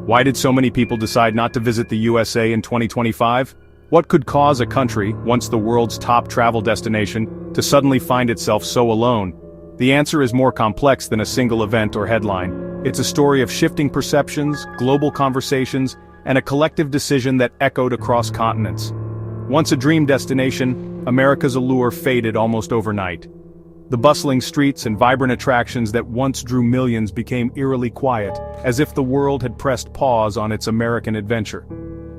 Why did so many people decide not to visit the USA in 2025? What could cause a country, once the world's top travel destination, to suddenly find itself so alone? The answer is more complex than a single event or headline. It's a story of shifting perceptions, global conversations, and a collective decision that echoed across continents. Once a dream destination, America's allure faded almost overnight. The bustling streets and vibrant attractions that once drew millions became eerily quiet, as if the world had pressed pause on its American adventure.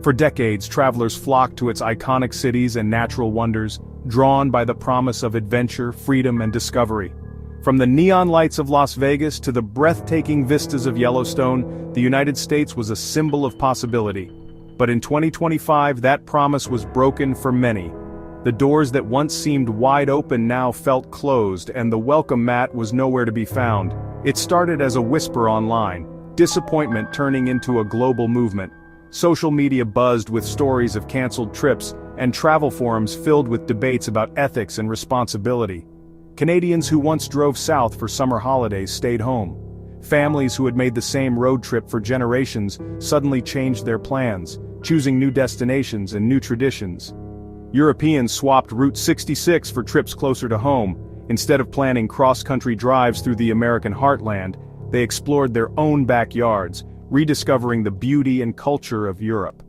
For decades, travelers flocked to its iconic cities and natural wonders, drawn by the promise of adventure, freedom, and discovery. From the neon lights of Las Vegas to the breathtaking vistas of Yellowstone, the United States was a symbol of possibility. But in 2025, that promise was broken for many. The doors that once seemed wide open now felt closed, and the welcome mat was nowhere to be found. It started as a whisper online, disappointment turning into a global movement. Social media buzzed with stories of canceled trips, and travel forums filled with debates about ethics and responsibility. Canadians who once drove south for summer holidays stayed home. Families who had made the same road trip for generations suddenly changed their plans, choosing new destinations and new traditions. Europeans swapped Route 66 for trips closer to home. Instead of planning cross-country drives through the American heartland, they explored their own backyards, rediscovering the beauty and culture of Europe.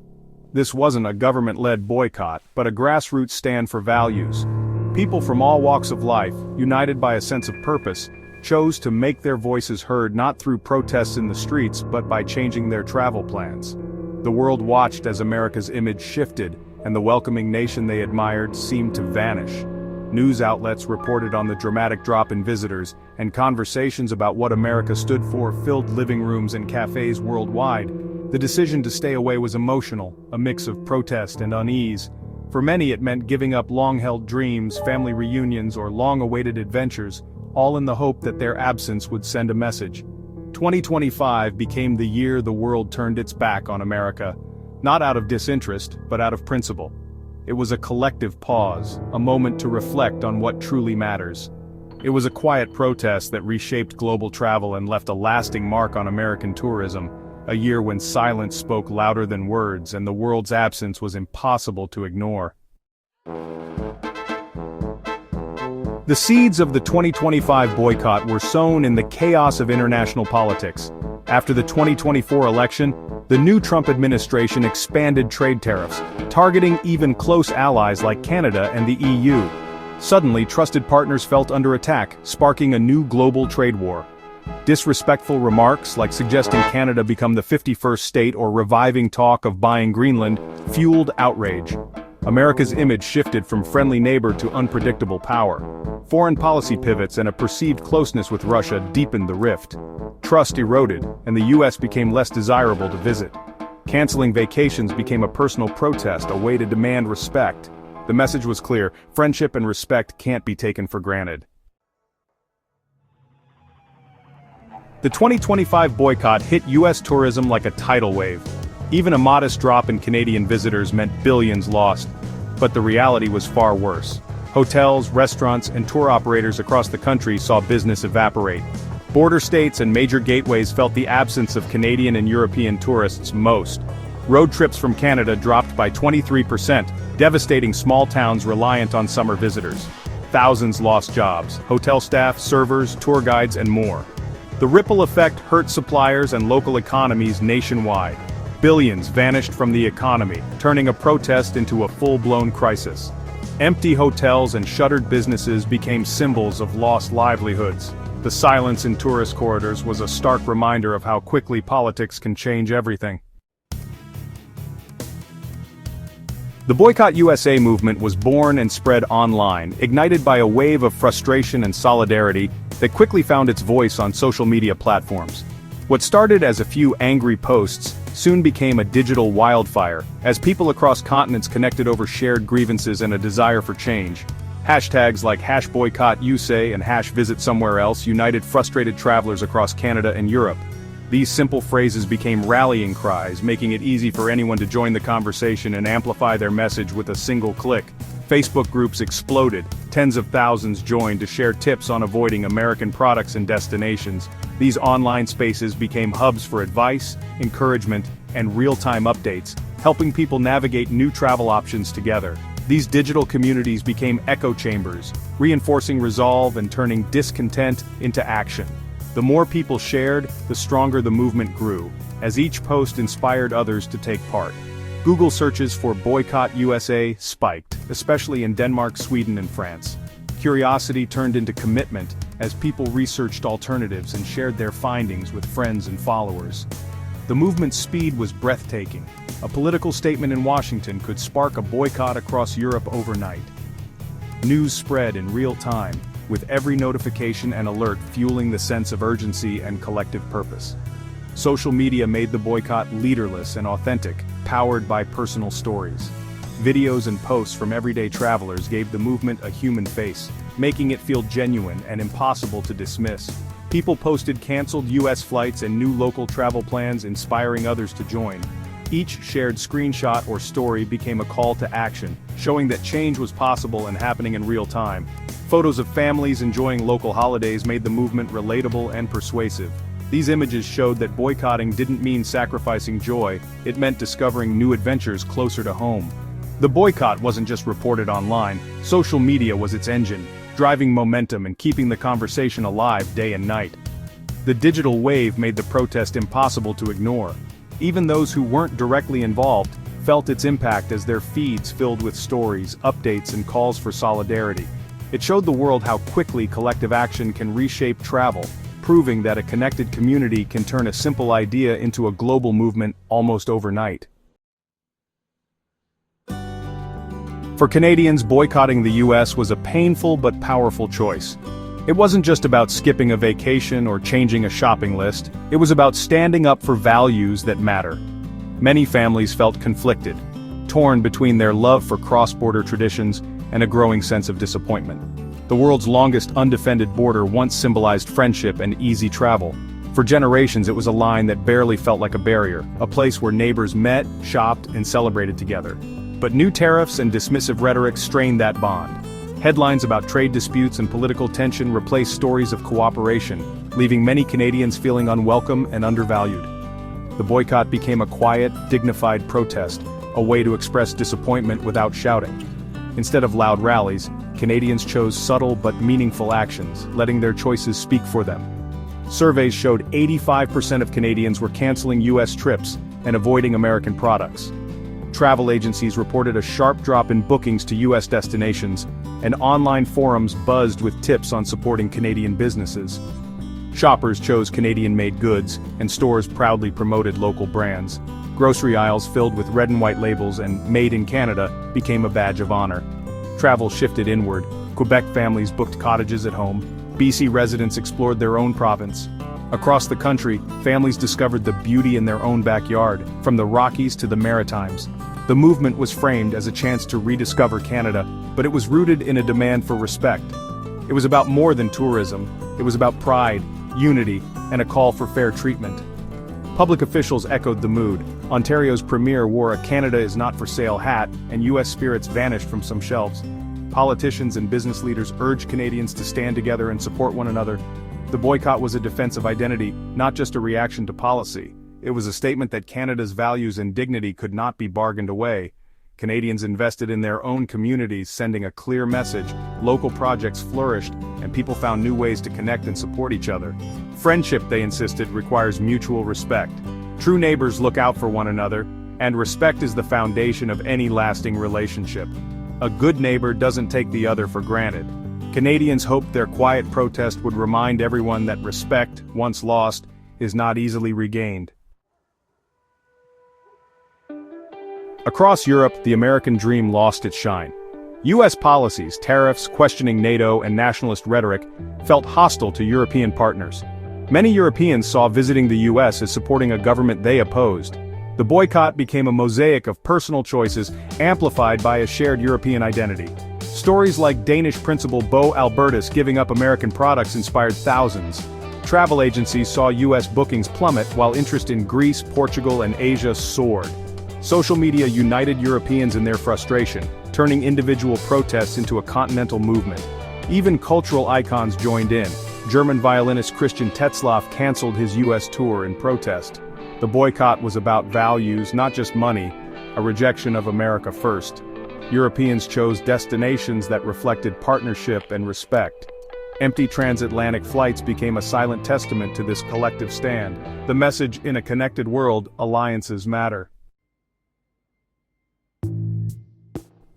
This wasn't a government-led boycott, but a grassroots stand for values. People from all walks of life, united by a sense of purpose, chose to make their voices heard not through protests in the streets but by changing their travel plans. The world watched as America's image shifted, and the welcoming nation they admired seemed to vanish. News outlets reported on the dramatic drop in visitors, and conversations about what America stood for filled living rooms and cafes worldwide. The decision to stay away was emotional, a mix of protest and unease. For many it meant giving up long-held dreams, family reunions, or long-awaited adventures, all in the hope that their absence would send a message. 2025 became the year the world turned its back on America, not out of disinterest, but out of principle. It was a collective pause, a moment to reflect on what truly matters. It was a quiet protest that reshaped global travel and left a lasting mark on American tourism, a year when silence spoke louder than words and the world's absence was impossible to ignore. The seeds of the 2025 boycott were sown in the chaos of international politics. After the 2024 election, the new Trump administration expanded trade tariffs, targeting even close allies like Canada and the EU. Suddenly, trusted partners felt under attack, sparking a new global trade war. Disrespectful remarks, like suggesting Canada become the 51st state or reviving talk of buying Greenland, fueled outrage. America's image shifted from friendly neighbor to unpredictable power. Foreign policy pivots and a perceived closeness with Russia deepened the rift. Trust eroded, and the US became less desirable to visit. Canceling vacations became a personal protest, a way to demand respect. The message was clear: friendship and respect can't be taken for granted. The 2025 boycott hit US tourism like a tidal wave. Even a modest drop in Canadian visitors meant billions lost. But the reality was far worse. Hotels, restaurants, and tour operators across the country saw business evaporate. Border states and major gateways felt the absence of Canadian and European tourists most. Road trips from Canada dropped by 23%, devastating small towns reliant on summer visitors. Thousands lost jobs: hotel staff, servers, tour guides, and more. The ripple effect hurt suppliers and local economies nationwide. Billions vanished from the economy, turning a protest into a full-blown crisis. Empty hotels and shuttered businesses became symbols of lost livelihoods. The silence in tourist corridors was a stark reminder of how quickly politics can change everything. The Boycott USA movement was born and spread online, ignited by a wave of frustration and solidarity that quickly found its voice on social media platforms. What started as a few angry posts soon became a digital wildfire, as people across continents connected over shared grievances and a desire for change. Hashtags like #BoycottUSA and #VisitSomewhereElse united frustrated travelers across Canada and Europe. These simple phrases became rallying cries, making it easy for anyone to join the conversation and amplify their message with a single click. Facebook groups exploded, tens of thousands joined to share tips on avoiding American products and destinations. These online spaces became hubs for advice, encouragement, and real-time updates, helping people navigate new travel options together. These digital communities became echo chambers, reinforcing resolve and turning discontent into action. The more people shared, the stronger the movement grew, as each post inspired others to take part. Google searches for Boycott USA spiked, especially in Denmark, Sweden, and France. Curiosity turned into commitment as people researched alternatives and shared their findings with friends and followers. The movement's speed was breathtaking. A political statement in Washington could spark a boycott across Europe overnight. News spread in real time, with every notification and alert fueling the sense of urgency and collective purpose. Social media made the boycott leaderless and authentic, powered by personal stories. Videos and posts from everyday travelers gave the movement a human face, making it feel genuine and impossible to dismiss. People posted canceled US flights and new local travel plans, inspiring others to join. Each shared screenshot or story became a call to action, showing that change was possible and happening in real time. Photos of families enjoying local holidays made the movement relatable and persuasive. These images showed that boycotting didn't mean sacrificing joy, it meant discovering new adventures closer to home. The boycott wasn't just reported online, social media was its engine, driving momentum and keeping the conversation alive day and night. The digital wave made the protest impossible to ignore. Even those who weren't directly involved felt its impact as their feeds filled with stories, updates, and calls for solidarity. It showed the world how quickly collective action can reshape travel, proving that a connected community can turn a simple idea into a global movement almost overnight. For Canadians, boycotting the US was a painful but powerful choice. It wasn't just about skipping a vacation or changing a shopping list, it was about standing up for values that matter. Many families felt conflicted, torn between their love for cross-border traditions and a growing sense of disappointment. The world's longest undefended border once symbolized friendship and easy travel. For generations it was a line that barely felt like a barrier, a place where neighbors met, shopped, and celebrated together. But new tariffs and dismissive rhetoric strained that bond. Headlines about trade disputes and political tension replaced stories of cooperation, leaving many Canadians feeling unwelcome and undervalued. The boycott became a quiet, dignified protest, a way to express disappointment without shouting. Instead of loud rallies, Canadians chose subtle but meaningful actions, letting their choices speak for them. Surveys showed 85% of Canadians were canceling US trips and avoiding American products. Travel agencies reported a sharp drop in bookings to US destinations, and online forums buzzed with tips on supporting Canadian businesses. Shoppers chose Canadian-made goods, and stores proudly promoted local brands. Grocery aisles filled with red and white labels and "Made in Canada" became a badge of honor. Travel shifted inward. Quebec families booked cottages at home. BC residents explored their own province. Across the country, families discovered the beauty in their own backyard, from the Rockies to the Maritimes. The movement was framed as a chance to rediscover Canada, but it was rooted in a demand for respect. It was about more than tourism. It was about pride, unity, and a call for fair treatment. Public officials echoed the mood. Ontario's premier wore a "Canada is not for sale" hat, and US spirits vanished from some shelves. Politicians and business leaders urged Canadians to stand together and support one another. The boycott was a defense of identity, not just a reaction to policy. It was a statement that Canada's values and dignity could not be bargained away. Canadians invested in their own communities, sending a clear message. Local projects flourished, and people found new ways to connect and support each other. Friendship, they insisted, requires mutual respect. True neighbors look out for one another, and respect is the foundation of any lasting relationship. A good neighbor doesn't take the other for granted. Canadians hoped their quiet protest would remind everyone that respect, once lost, is not easily regained. Across Europe, the American dream lost its shine. US policies, tariffs, questioning NATO, and nationalist rhetoric felt hostile to European partners. Many Europeans saw visiting the US as supporting a government they opposed. The boycott became a mosaic of personal choices, amplified by a shared European identity. Stories like Danish principal Bo Albertus giving up American products inspired thousands. Travel agencies saw US bookings plummet while interest in Greece, Portugal, and Asia soared. Social media united Europeans in their frustration, turning individual protests into a continental movement. Even cultural icons joined in. German violinist Christian Tetzlaff canceled his US tour in protest. The boycott was about values, not just money, a rejection of America first. Europeans chose destinations that reflected partnership and respect. Empty transatlantic flights became a silent testament to this collective stand. The message: in a connected world, alliances matter.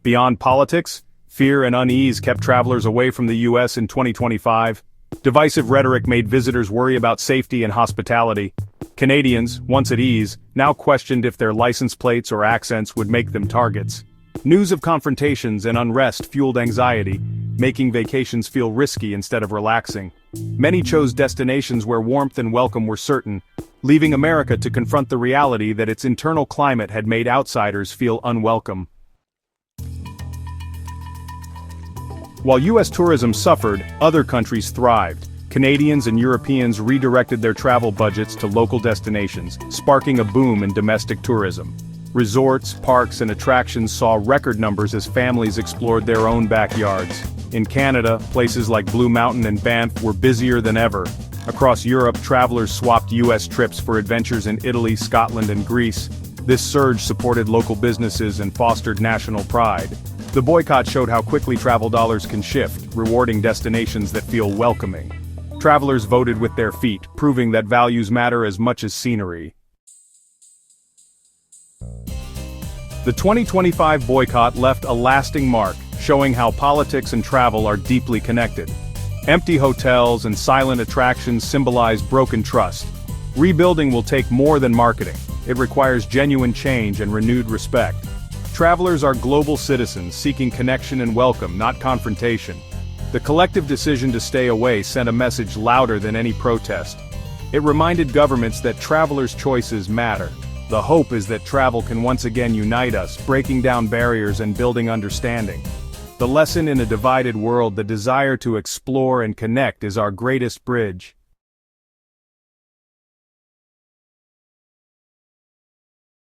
Beyond politics, fear and unease kept travelers away from the US in 2025. Divisive rhetoric made visitors worry about safety and hospitality. Canadians, once at ease, now questioned if their license plates or accents would make them targets. News of confrontations and unrest fueled anxiety, making vacations feel risky instead of relaxing. Many chose destinations where warmth and welcome were certain, leaving America to confront the reality that its internal climate had made outsiders feel unwelcome. While US tourism suffered, other countries thrived. Canadians and Europeans redirected their travel budgets to local destinations, sparking a boom in domestic tourism. Resorts, parks, and attractions saw record numbers as families explored their own backyards. In Canada, places like Blue Mountain and Banff were busier than ever. Across Europe, travelers swapped US trips for adventures in Italy, Scotland, and Greece. This surge supported local businesses and fostered national pride. The boycott showed how quickly travel dollars can shift, rewarding destinations that feel welcoming. Travelers voted with their feet, proving that values matter as much as scenery. The 2025 boycott left a lasting mark, showing how politics and travel are deeply connected. Empty hotels and silent attractions symbolize broken trust. Rebuilding will take more than marketing. It requires genuine change and renewed respect. Travelers are global citizens seeking connection and welcome, not confrontation. The collective decision to stay away sent a message louder than any protest. It reminded governments that travelers' choices matter. The hope is that travel can once again unite us, breaking down barriers and building understanding. The lesson: in a divided world, the desire to explore and connect is our greatest bridge.